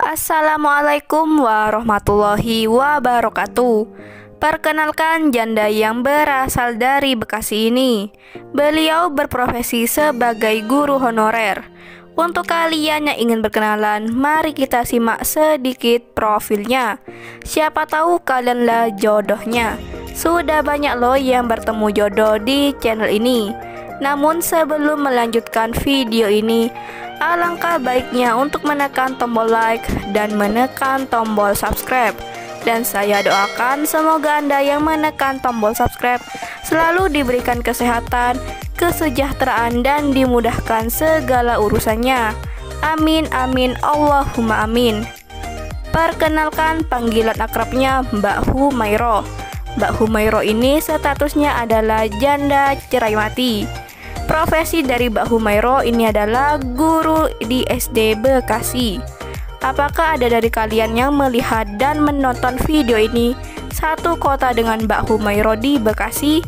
Assalamualaikum warahmatullahi wabarakatuh. Perkenalkan, janda yang berasal dari Bekasi ini. Beliau berprofesi sebagai guru honorer. Untuk kalian yang ingin berkenalan, mari kita simak sedikit profilnya. Siapa tahu kalianlah jodohnya. Sudah banyak loh yang bertemu jodoh di channel ini. Namun sebelum melanjutkan video ini, alangkah baiknya untuk menekan tombol like dan menekan tombol subscribe. Dan saya doakan semoga Anda yang menekan tombol subscribe selalu diberikan kesehatan, kesejahteraan, dan dimudahkan segala urusannya. Amin amin Allahumma amin. Perkenalkan, panggilan akrabnya Mbak Humairo. Mbak Humairo ini statusnya adalah janda cerai mati. Profesi dari Mbak Humairo ini adalah guru di SD Bekasi. Apakah ada dari kalian yang melihat dan menonton video ini satu kota dengan Mbak Humairo di Bekasi?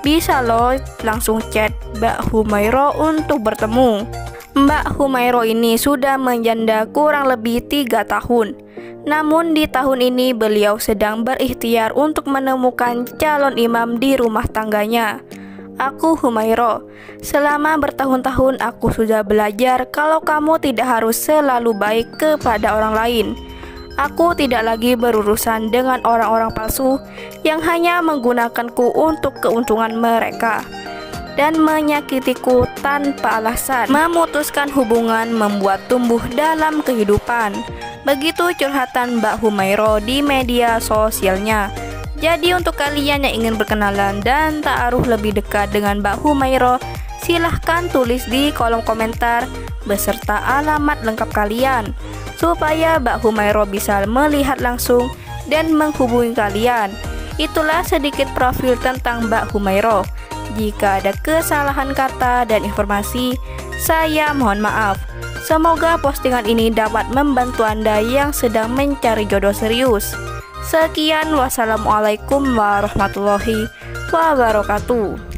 Bisa loh langsung chat Mbak Humairo untuk bertemu. Mbak Humairo ini sudah menjanda kurang lebih 3 tahun. Namun di tahun ini beliau sedang berikhtiar untuk menemukan calon imam di rumah tangganya. Aku Humairo, selama bertahun-tahun aku sudah belajar kalau kamu tidak harus selalu baik kepada orang lain. Aku tidak lagi berurusan dengan orang-orang palsu yang hanya menggunakanku untuk keuntungan mereka dan menyakitiku tanpa alasan. Memutuskan hubungan membuat tumbuh dalam kehidupan. Begitu curhatan Mbak Humairo di media sosialnya. Jadi untuk kalian yang ingin berkenalan dan ta'aruf lebih dekat dengan Mbak Humairo, silahkan tulis di kolom komentar beserta alamat lengkap kalian supaya Mbak Humairo bisa melihat langsung dan menghubungi kalian. Itulah sedikit profil tentang Mbak Humairo. Jika ada kesalahan kata dan informasi, saya mohon maaf. Semoga postingan ini dapat membantu Anda yang sedang mencari jodoh serius. Sekian, wassalamualaikum warahmatullahi wabarakatuh.